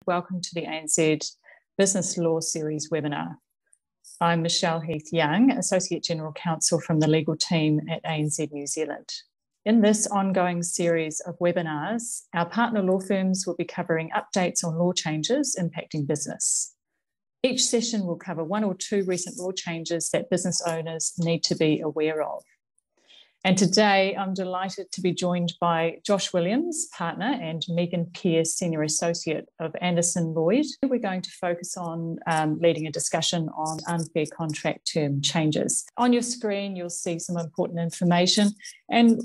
welcome to the ANZ Business Law Series webinar. I'm Michelle Heath-Young, Associate General Counsel from the legal team at ANZ New Zealand. In this ongoing series of webinars, our partner law firms will be covering updates on law changes impacting business. Each session will cover one or two recent law changes that business owners need to be aware of. And today, I'm delighted to be joined by Josh Williams, partner, and Megan Pearce, senior associate of Anderson Lloyd. We're going to focus on leading a discussion on unfair contract term changes. On your screen, you'll see some important information. And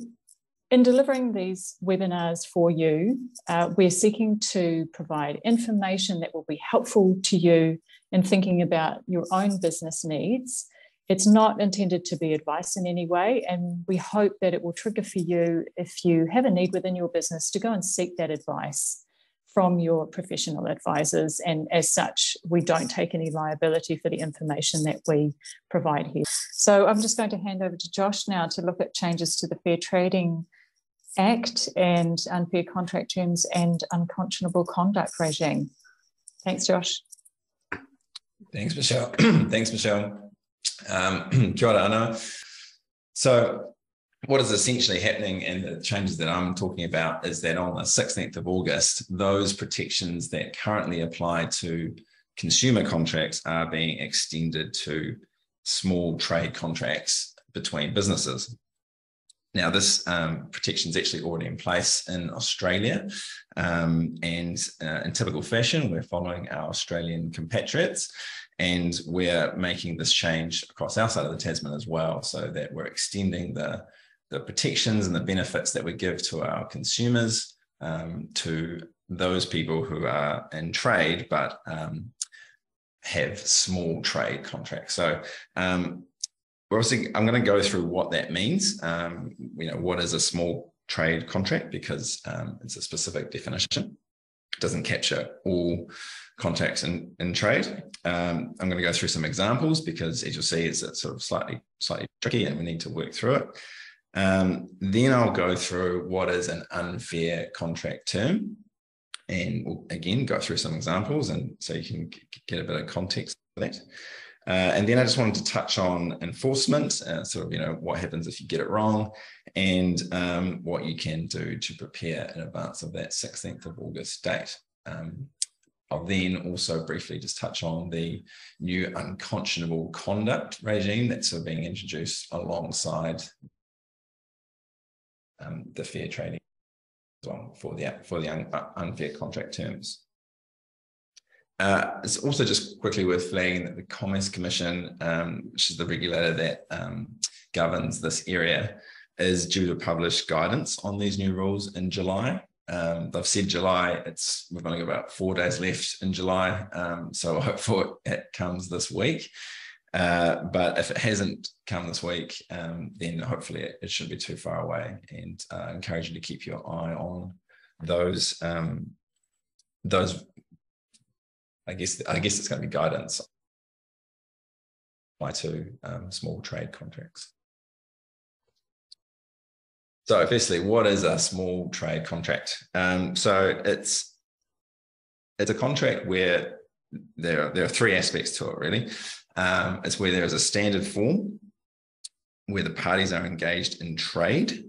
in delivering these webinars for you, we're seeking to provide information that will be helpful to you in thinking about your own business needs. It's not intended to be advice in any way, and we hope that it will trigger for you, if you have a need within your business, to go and seek that advice from your professional advisors. And as such, we don't take any liability for the information that we provide here. So I'm just going to hand over to Josh now to look at changes to the Fair Trading Act and unfair contract terms and unconscionable conduct regime. Thanks, Josh. Thanks, Michelle. Thanks, Michelle. Kia ora ana. So what is essentially happening, and the changes that I'm talking about, is that on the 16th of August, those protections that currently apply to consumer contracts are being extended to small trade contracts between businesses. Now, this protection is actually already in place in Australia, and in typical fashion, we're following our Australian compatriots, and we're making this change across our side of the Tasman as well, so that we're extending the protections and the benefits that we give to our consumers to those people who are in trade but have small trade contracts. So I'm going to go through what that means. What is a small trade contract, because it's a specific definition. It doesn't capture all contracts in trade. I'm going to go through some examples because, as you'll see, it's sort of slightly tricky and we need to work through it. Then I'll go through what is an unfair contract term, and we'll again go through some examples, and so you can get a bit of context for that. And then I just wanted to touch on enforcement, what happens if you get it wrong, and what you can do to prepare in advance of that 16th of August date. I'll then also briefly just touch on the new unconscionable conduct regime that's being introduced alongside the fair trading as well for the unfair contract terms. It's also just quickly worth flagging that the Commerce Commission, which is the regulator that governs this area, is due to publish guidance on these new rules in July. They've said July, we've only got about 4 days left in July, so hopefully it comes this week. But if it hasn't come this week, then hopefully it shouldn't be too far away, and I encourage you to keep your eye on those I guess it's going to be guidance apply to small trade contracts. So firstly, what is a small trade contract? So it's a contract where there are three aspects to it, really. It's where there is a standard form, where the parties are engaged in trade,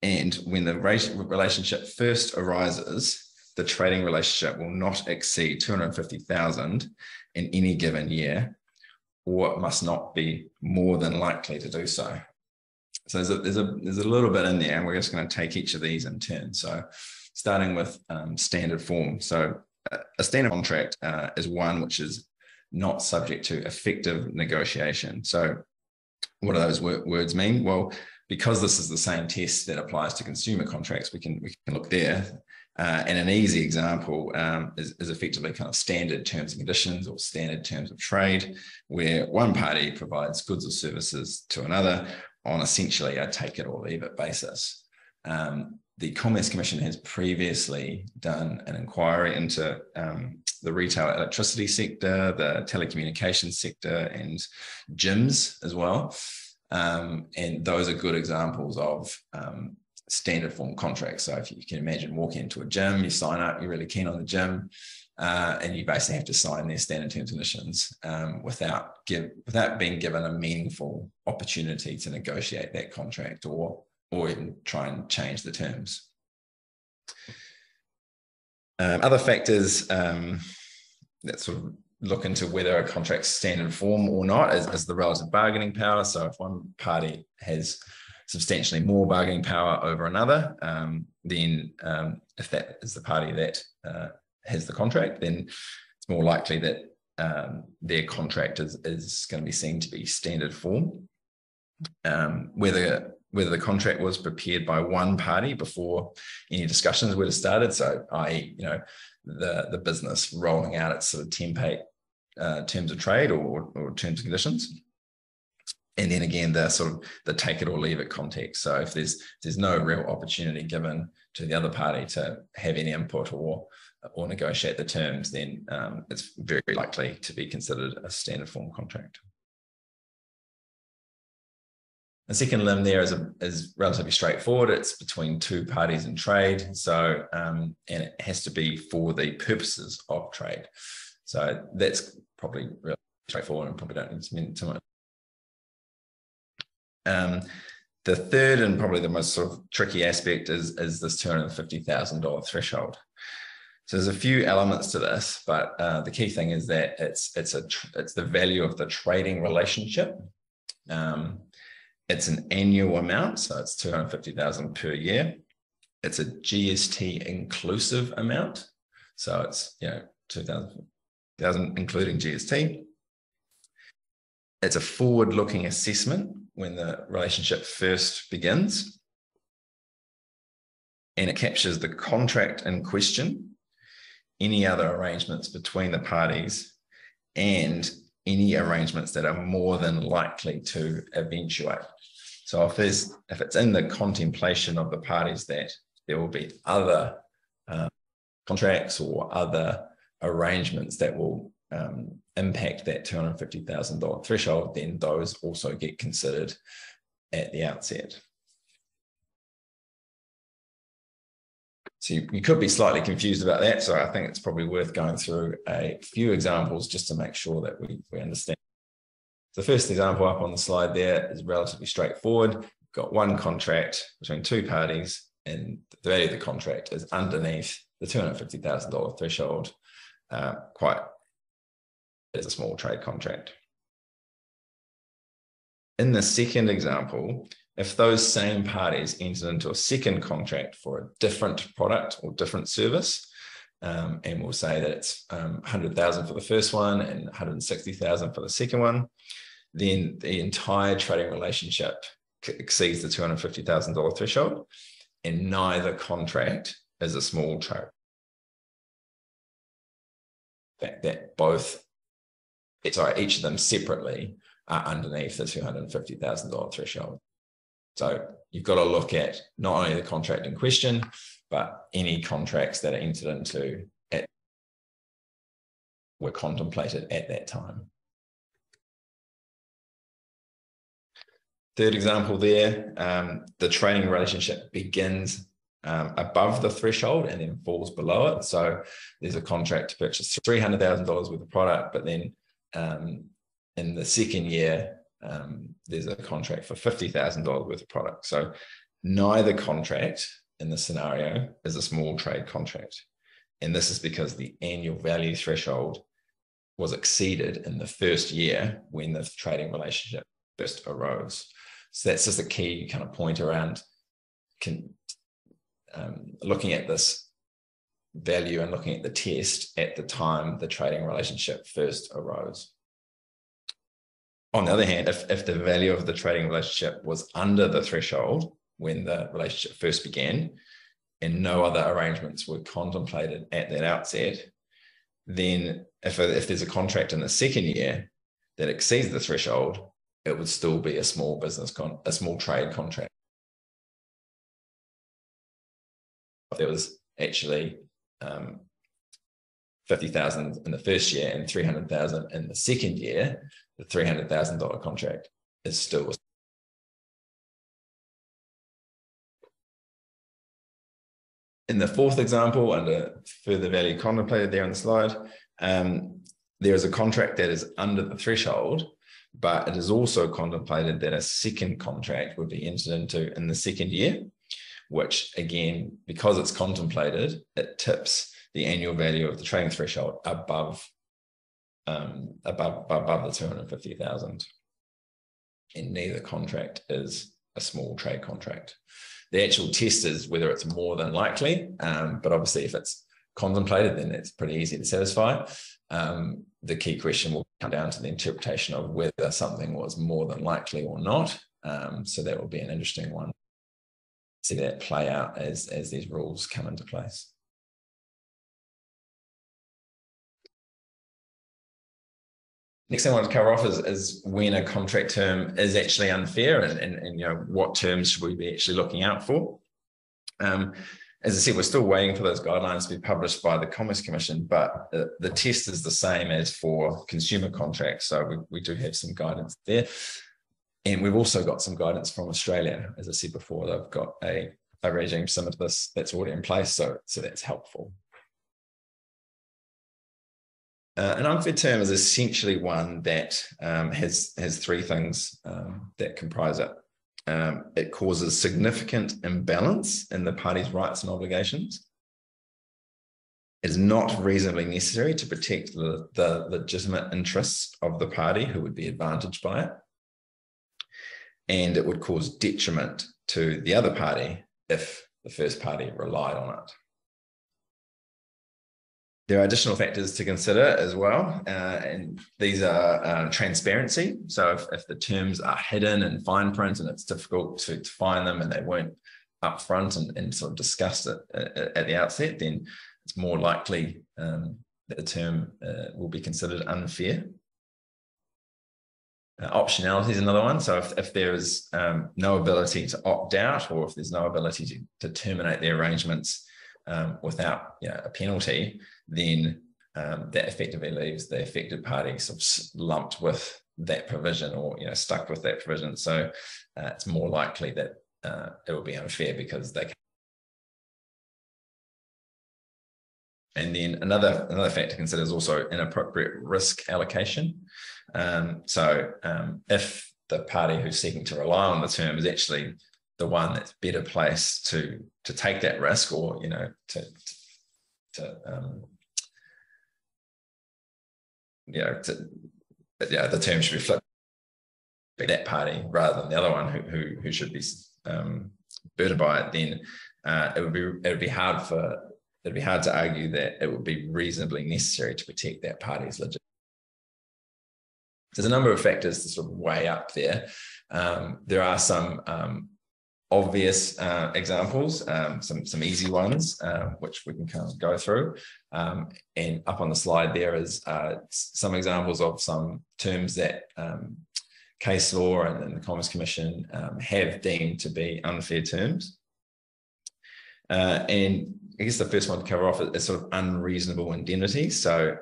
and when the relationship first arises, the trading relationship will not exceed 250,000 in any given year, or it must not be more than likely to do so. So there's a little bit in there, and we're just going to take each of these in turn. So starting with standard form. So a standard contract is one which is not subject to effective negotiation. So what do those words mean? Well, because this is the same test that applies to consumer contracts, we can look there. And an easy example is effectively kind of standard terms and conditions, or standard terms of trade, where one party provides goods or services to another on essentially a take it or leave it basis. The Commerce Commission has previously done an inquiry into the retail electricity sector, the telecommunications sector, and gyms as well. And those are good examples of standard form contracts. So if you can imagine walking into a gym, you sign up, you're really keen on the gym, and you basically have to sign their standard terms and conditions without being given a meaningful opportunity to negotiate that contract or even try and change the terms. Other factors that sort of look into whether a contract's standard form or not is the relative bargaining power. So if one party has substantially more bargaining power over another, then if that is the party that has the contract, then it's more likely that their contract is going to be seen to be standard form. Whether the contract was prepared by one party before any discussions would have started, so i.e., the business rolling out its sort of template terms of trade or terms and conditions. And then again, the sort of the take it or leave it context. So if there's no real opportunity given to the other party to have any input or negotiate the terms, then it's very likely to be considered a standard form contract. The second limb there is relatively straightforward. It's between two parties in trade. So, and it has to be for the purposes of trade. So that's probably really straightforward and probably don't need to spend too much. The third and probably the most sort of tricky aspect is this $250,000 threshold. So there's a few elements to this, but the key thing is that it's the value of the trading relationship. It's an annual amount, so it's $250,000 per year. It's a GST inclusive amount, so it's $2,000 including GST. It's a forward-looking assessment when the relationship first begins, and it captures the contract in question, any other arrangements between the parties, and any arrangements that are more than likely to eventuate. So if it's in the contemplation of the parties that there will be other contracts or other arrangements that will impact that $250,000 threshold, then those also get considered at the outset. So you could be slightly confused about that. So I think it's probably worth going through a few examples just to make sure that we understand. The first example up on the slide there is relatively straightforward. We've got one contract between two parties, and the value of the contract is underneath the $250,000 threshold, quite as a small trade contract. In the second example, if those same parties entered into a second contract for a different product or different service, and we'll say that it's $100,000 for the first one and $160,000 for the second one, then the entire trading relationship exceeds the $250,000 threshold, and neither contract is a small trade. The fact that each of them separately are underneath the $250,000 threshold. So you've got to look at not only the contract in question, but any contracts that are entered into were contemplated at that time. Third example there, the trading relationship begins above the threshold and then falls below it. So there's a contract to purchase $300,000 worth of product, but then in the second year, there's a contract for $50,000 worth of product. So neither contract in this scenario is a small trade contract. And this is because the annual value threshold was exceeded in the first year when the trading relationship first arose. So that's just a key kind of point around looking at this value and looking at the test at the time the trading relationship first arose. On the other hand, if the value of the trading relationship was under the threshold when the relationship first began and no other arrangements were contemplated at that outset, then if there's a contract in the second year that exceeds the threshold, it would still be a small trade contract. If there was actually $50,000 in the first year and $300,000 in the second year, the $300,000 contract is still In the fourth example, under further value contemplated there on the slide, there is a contract that is under the threshold, but it is also contemplated that a second contract would be entered into in the second year, which again, because it's contemplated, it tips the annual value of the trading threshold above the 250,000. And neither contract is a small trade contract. The actual test is whether it's more than likely, but obviously if it's contemplated, then it's pretty easy to satisfy. The key question will come down to the interpretation of whether something was more than likely or not. So that will be an interesting one. See that play out as these rules come into place. Next thing I want to cover off is when a contract term is actually unfair and you know, what terms should we be actually looking out for. As I said, we're still waiting for those guidelines to be published by the Commerce Commission, but the test is the same as for consumer contracts. So we do have some guidance there. And we've also got some guidance from Australia. As I said before, they've got a regime similar to this that's already in place, so that's helpful. An unfair term is essentially one that has three things that comprise it. It causes significant imbalance in the party's rights and obligations. It is not reasonably necessary to protect the legitimate interests of the party who would be advantaged by it. And it would cause detriment to the other party if the first party relied on it. There are additional factors to consider as well, and these are transparency. So if the terms are hidden in fine print and it's difficult to find them and they weren't upfront and sort of discussed at the outset, then it's more likely that the term will be considered unfair. Optionality is another one. So if there is no ability to opt out, or if there's no ability to terminate the arrangements without a penalty, then that effectively leaves the affected party sort of lumped with that provision, or stuck with that provision. So it's more likely that it will be unfair because they can. And then another factor to consider is also inappropriate risk allocation. So if the party who's seeking to rely on the term is actually the one that's better placed to take that risk, or the term should be flipped to that party rather than the other one who should be burdened by it, then it would be hard to argue that it would be reasonably necessary to protect that party's legitimacy. There's a number of factors to sort of weigh up there. There are some obvious examples, some easy ones, which we can kind of go through. And up on the slide there is some examples of some terms that case law and the Commerce Commission have deemed to be unfair terms. And I guess the first one to cover off is sort of unreasonable indemnity. So,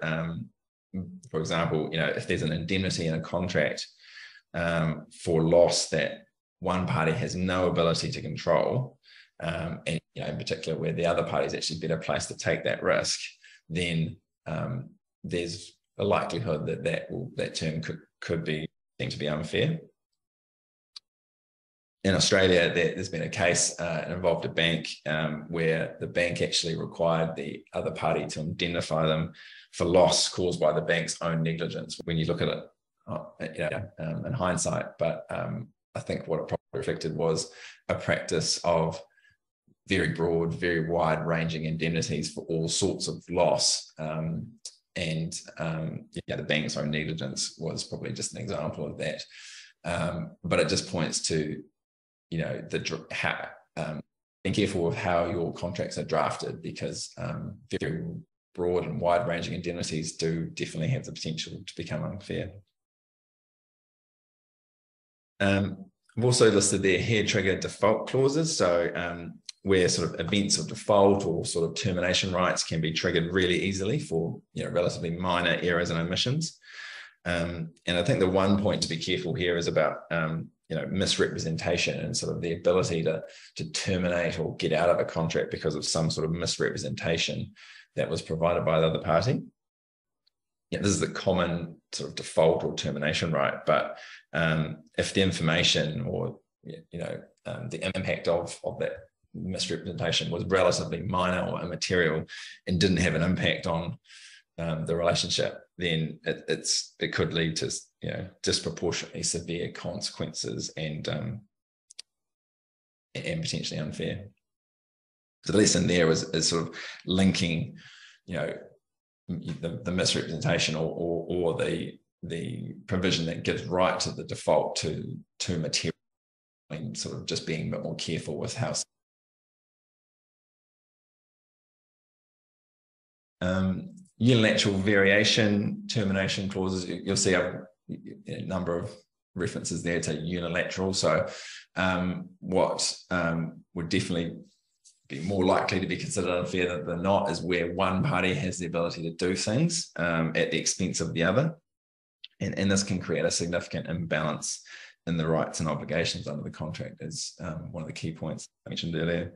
for example, if there's an indemnity in a contract for loss that one party has no ability to control, and in particular where the other party is actually better placed to take that risk, then there's a likelihood that term could be deemed to be unfair. In Australia, there's been a case it involved a bank where the bank actually required the other party to indemnify them for loss caused by the bank's own negligence. When you look at it in hindsight, but I think what it probably reflected was a practice of very broad, very wide-ranging indemnities for all sorts of loss. The bank's own negligence was probably just an example of that. But it just points to being careful with how your contracts are drafted, because very broad and wide-ranging indemnities do definitely have the potential to become unfair. I've also listed there hair-trigger default clauses. So where sort of events of default or sort of termination rights can be triggered really easily for relatively minor errors and omissions. And I think the one point to be careful here is about misrepresentation and sort of the ability to terminate or get out of a contract because of some sort of misrepresentation that was provided by the other party. This is the common sort of default or termination right. But if the information or the impact of that misrepresentation was relatively minor or immaterial and didn't have an impact on the relationship, then it could lead to disproportionately severe consequences and potentially unfair. So the lesson there is sort of linking, the misrepresentation or the provision that gives right to the default to material, and sort of just being a bit more careful with how. Unilateral variation termination clauses, you'll see a number of references there to unilateral. So what would definitely be more likely to be considered unfair than not is where one party has the ability to do things at the expense of the other. And this can create a significant imbalance in the rights and obligations under the contract, is one of the key points I mentioned earlier.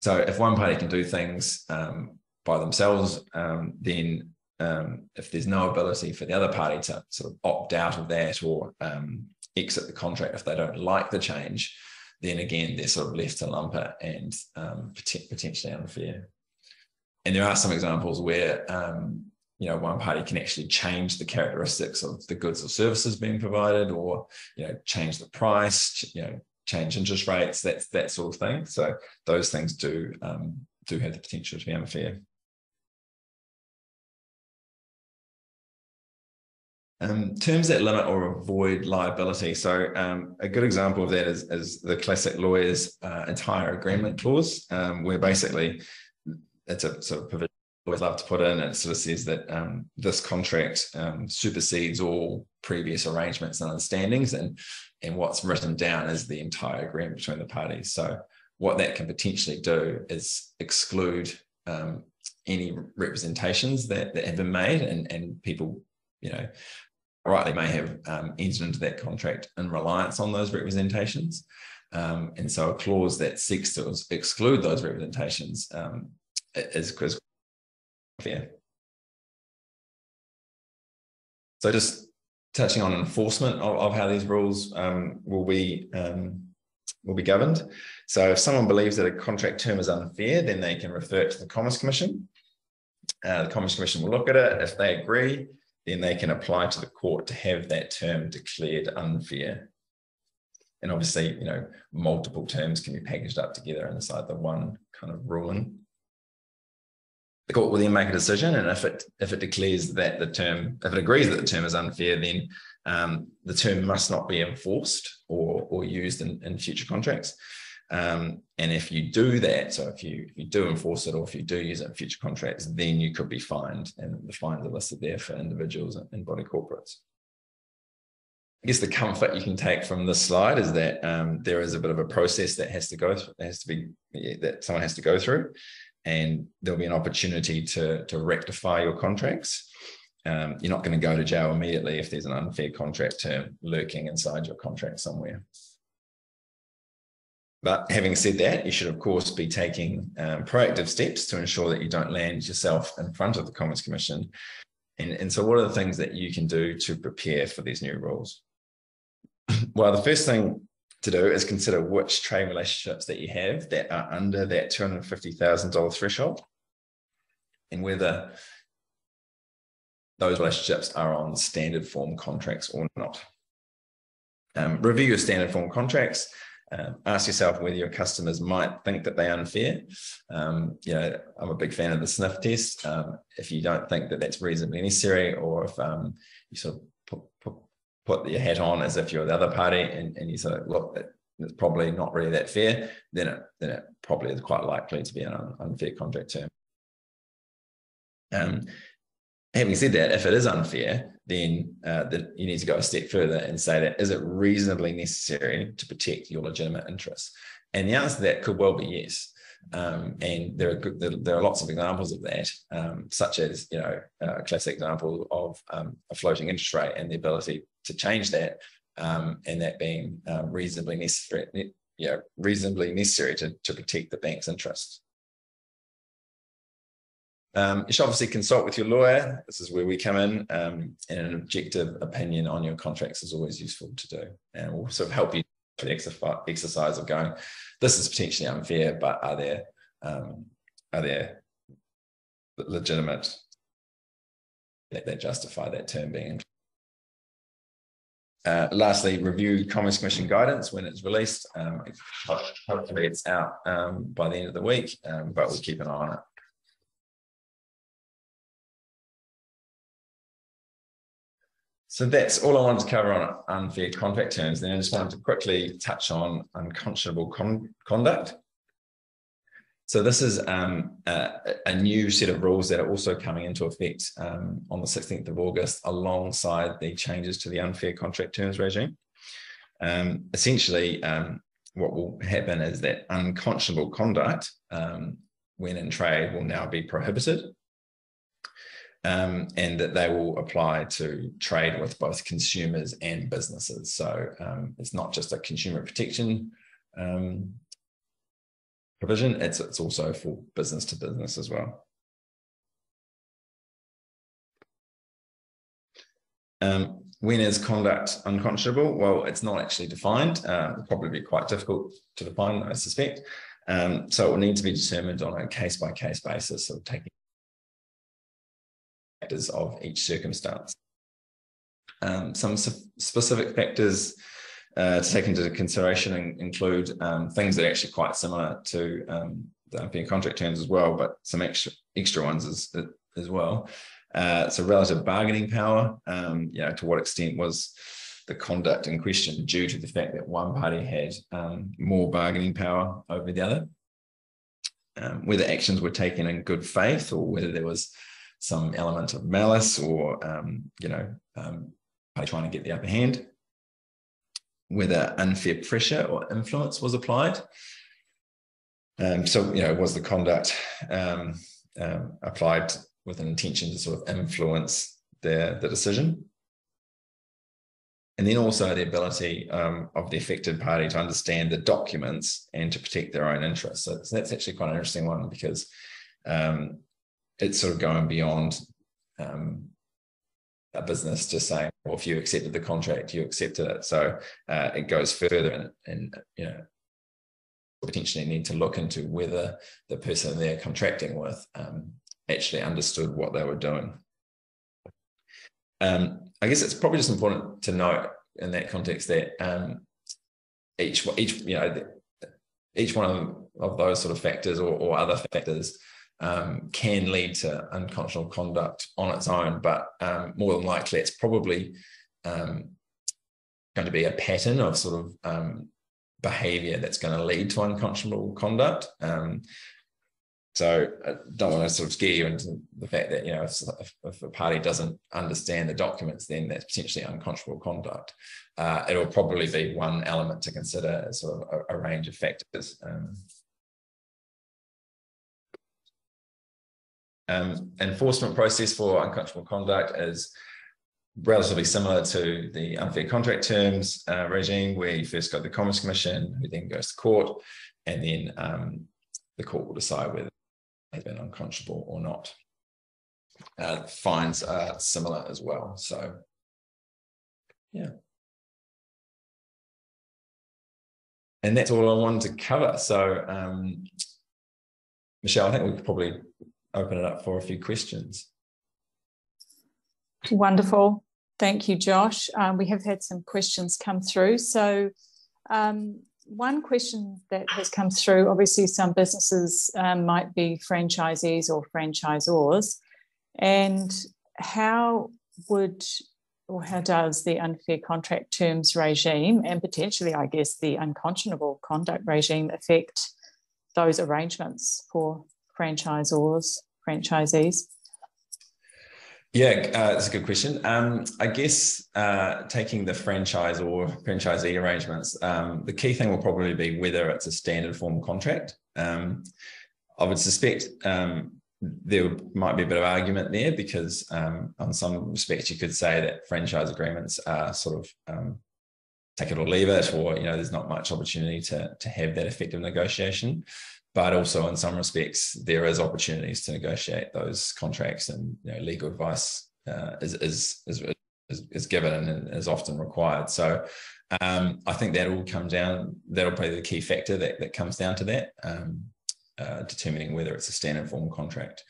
So if one party can do things by themselves, then if there's no ability for the other party to sort of opt out of that or exit the contract if they don't like the change, then again, they're sort of left to lump it and potentially unfair. And there are some examples where one party can actually change the characteristics of the goods or services being provided, or change the price, change interest rates, that sort of thing. So those things do have the potential to be unfair. Terms that limit or avoid liability. So a good example of that is the classic lawyer's entire agreement clause, where basically it's a sort of provision I always love to put in. It sort of says that this contract supersedes all previous arrangements and understandings, and what's written down is the entire agreement between the parties. So what that can potentially do is exclude any representations that have been made, and people, rightly may have entered into that contract in reliance on those representations. And so a clause that seeks to exclude those representations is fair. So just touching on enforcement of how these rules will be governed. So if someone believes that a contract term is unfair, then they can refer it to the Commerce Commission. The Commerce Commission will look at it. If they agree, then they can apply to the court to have that term declared unfair. And obviously, multiple terms can be packaged up together inside the one kind of ruling. The court will then make a decision, and if it declares that if it agrees that the term is unfair, then the term must not be enforced or used in future contracts. And if you do that, so if you do enforce it or if you do use it in future contracts, then you could be fined, and the fines are listed there for individuals and body corporates. I guess the comfort you can take from this slide is that there is a bit of a process that that someone has to go through, and there'll be an opportunity to rectify your contracts. You're not going to go to jail immediately if there's an unfair contract term lurking inside your contract somewhere. But having said that, you should, of course, be taking proactive steps to ensure that you don't land yourself in front of the Commerce Commission. And so what are the things that you can do to prepare for these new rules? Well, the first thing to do is consider which trade relationships that you have that are under that $250,000 threshold, and whether those relationships are on standard form contracts or not. Review your standard form contracts. Ask yourself whether your customers might think that they're unfair. I'm a big fan of the sniff test. If you don't think that that's reasonably necessary, or if you sort of put your hat on as if you're the other party and you sort of look, it's probably not really that fair, then it probably is quite likely to be an unfair contract term. Having said that, if it is unfair, then you need to go a step further and say that, is it reasonably necessary to protect your legitimate interests? And the answer to that could well be yes. And there are lots of examples of that, such as a classic example of a floating interest rate and the ability to change that and that being reasonably necessary to protect the bank's interests. You should obviously consult with your lawyer. This is where we come in, and an objective opinion on your contracts is always useful to do, and will sort of help you through the exercise of going, this is potentially unfair, but are there legitimate that justify that term being. Lastly, review Commerce Commission guidance when it's released. Hopefully it's out by the end of the week, but we'll keep an eye on it. So that's all I wanted to cover on unfair contract terms. Then I just wanted to quickly touch on unconscionable conduct. So this is a new set of rules that are also coming into effect on the 16th of August, alongside the changes to the unfair contract terms regime. Essentially, what will happen is that unconscionable conduct, when in trade, will now be prohibited. And that they will apply to trade with both consumers and businesses. So it's not just a consumer protection provision, it's also for business to business as well. When is conduct unconscionable? Well, it's not actually defined. It'll probably be quite difficult to define, I suspect. So it will need to be determined on a case-by-case basis, of taking factors of each circumstance. Some specific factors to take into consideration include things that are actually quite similar to the unfair contract terms as well, but some extra ones as well. So relative bargaining power, to what extent was the conduct in question due to the fact that one party had more bargaining power over the other, whether actions were taken in good faith, or whether there was some element of malice, or party trying to get the upper hand, whether unfair pressure or influence was applied. Was the conduct applied with an intention to sort of influence the decision? And then also the ability of the affected party to understand the documents and to protect their own interests. So that's actually quite an interesting one, because it's sort of going beyond a business just saying, well, if you accepted the contract, you accepted it. So it goes further, and potentially need to look into whether the person they're contracting with actually understood what they were doing. I guess it's probably just important to note in that context that each one of those sort of factors or other factors can lead to unconscionable conduct on its own, but more than likely it's probably going to be a pattern of sort of behaviour that's going to lead to unconscionable conduct. So I don't want to sort of scare you into the fact that, if a party doesn't understand the documents, then that's potentially unconscionable conduct. It'll probably be one element to consider as sort of a range of factors. Enforcement process for unconscionable conduct is relatively similar to the unfair contract terms regime, where you first go to the Commerce Commission, who then goes to court, and then the court will decide whether has been unconscionable or not. Fines are similar as well. So, yeah. And that's all I wanted to cover. So, Michelle, I think we could probably open it up for a few questions. Wonderful. Thank you, Josh. We have had some questions come through. So, one question that has come through, obviously some businesses might be franchisees or franchisors, and how does the unfair contract terms regime, and potentially, I guess, the unconscionable conduct regime, affect those arrangements for franchisees? Yeah, that's a good question. I guess taking the franchise or franchisee arrangements, the key thing will probably be whether it's a standard form contract. I would suspect there might be a bit of argument there, because on some respects you could say that franchise agreements are sort of take it or leave it, or there's not much opportunity to have that effective negotiation. But also in some respects, there is opportunities to negotiate those contracts, and legal advice is given and is often required. So I think that'll be the key factor that comes down to that, determining whether it's a standard form contract.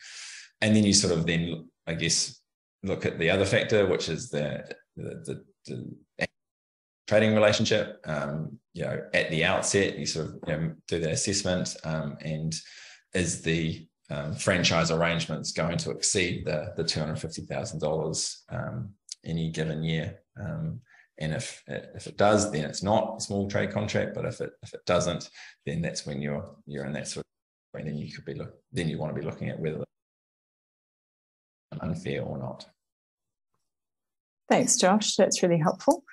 And then you sort of I guess, look at the other factor, which is the trading relationship. At the outset, you sort of do that assessment, and is the franchise arrangements going to exceed the $250,000 any given year? And if it does, then it's not a small trade contract. But if it doesn't, then that's when you're in that sort of, and then you want to be looking at whether it's unfair or not. Thanks, Josh. That's really helpful.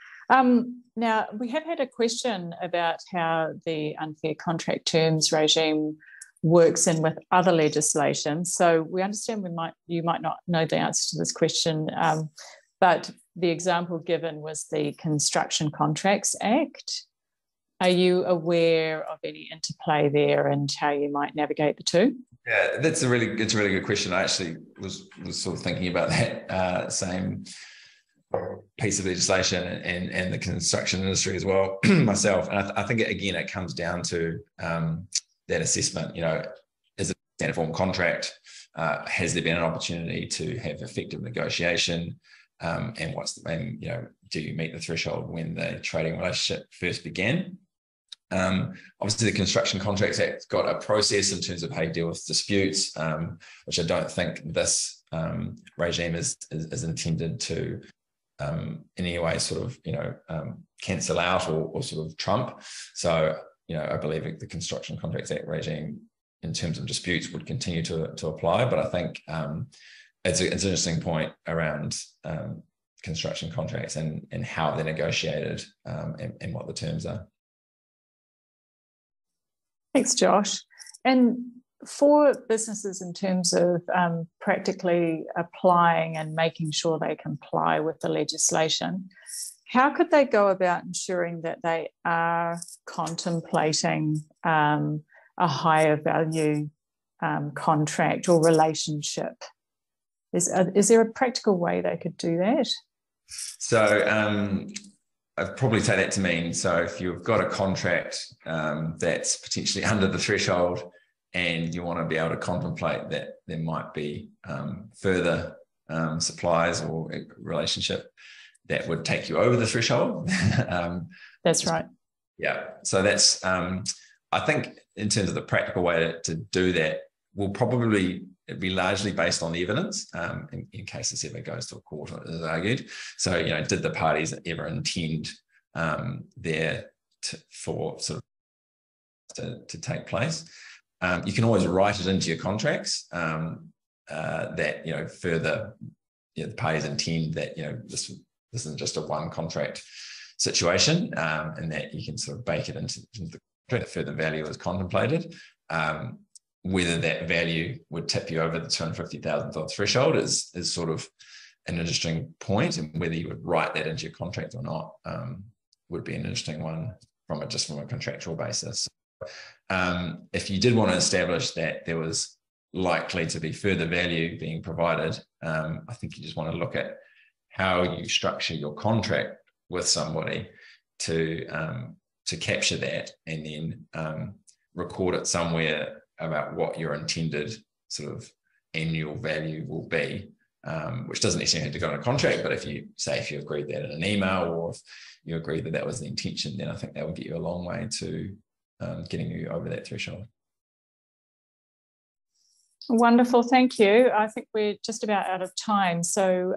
Now, we have had a question about how the unfair contract terms regime works in with other legislation. So we understand you might not know the answer to this question, but the example given was the Construction Contracts Act. Are you aware of any interplay there and how you might navigate the two? Yeah, it's a really good question. I actually was sort of thinking about that same piece of legislation and the construction industry as well myself. And I think it comes down to that assessment. Is it a standard form contract? Has there been an opportunity to have effective negotiation? And do you meet the threshold when the trading relationship first began? Obviously, the Construction Contracts Act got a process in terms of how you deal with disputes, which I don't think this regime is intended to in any way sort of cancel out or sort of trump. So I believe the Construction Contracts Act regime in terms of disputes would continue to apply. But I think it's an interesting point around construction contracts and how they're negotiated and what the terms are. Thanks, Josh. And for businesses in terms of practically applying and making sure they comply with the legislation, how could they go about ensuring that they are contemplating a higher value contract or relationship? Is there a practical way they could do that? So I'd probably take that to mean, so if you've got a contract that's potentially under the threshold and you want to be able to contemplate that there might be further supplies or a relationship that would take you over the threshold. That's right. Yeah. So that's, I think in terms of the practical way to do that, will probably be largely based on the evidence in case this ever goes to a court, as argued. So, did the parties ever intend for sort of to take place? You can always write it into your contracts that further the parties intend that this isn't just a one contract situation, and that you can sort of bake it into the contract that further value is contemplated. Whether that value would tip you over the $250,000 threshold is sort of an interesting point, and whether you would write that into your contract or not would be an interesting one from a contractual basis. If you did want to establish that there was likely to be further value being provided, I think you just want to look at how you structure your contract with somebody to capture that, and then record it somewhere about what your intended sort of annual value will be, which doesn't necessarily have to go in a contract, but if you agreed that in an email, or if you agreed that was the intention, then I think that would get you a long way to getting you over that threshold. Wonderful, thank you. I think we're just about out of time. So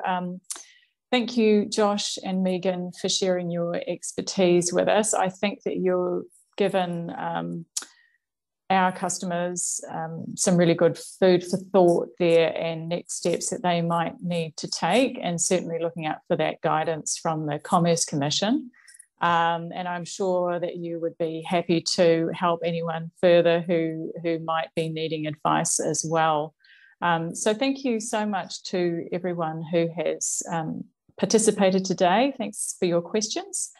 thank you, Josh and Megan, for sharing your expertise with us. I think that you're given our customers some really good food for thought there, and next steps that they might need to take, and certainly looking out for that guidance from the Commerce Commission. And I'm sure that you would be happy to help anyone further who might be needing advice as well. So thank you so much to everyone who has participated today. Thanks for your questions.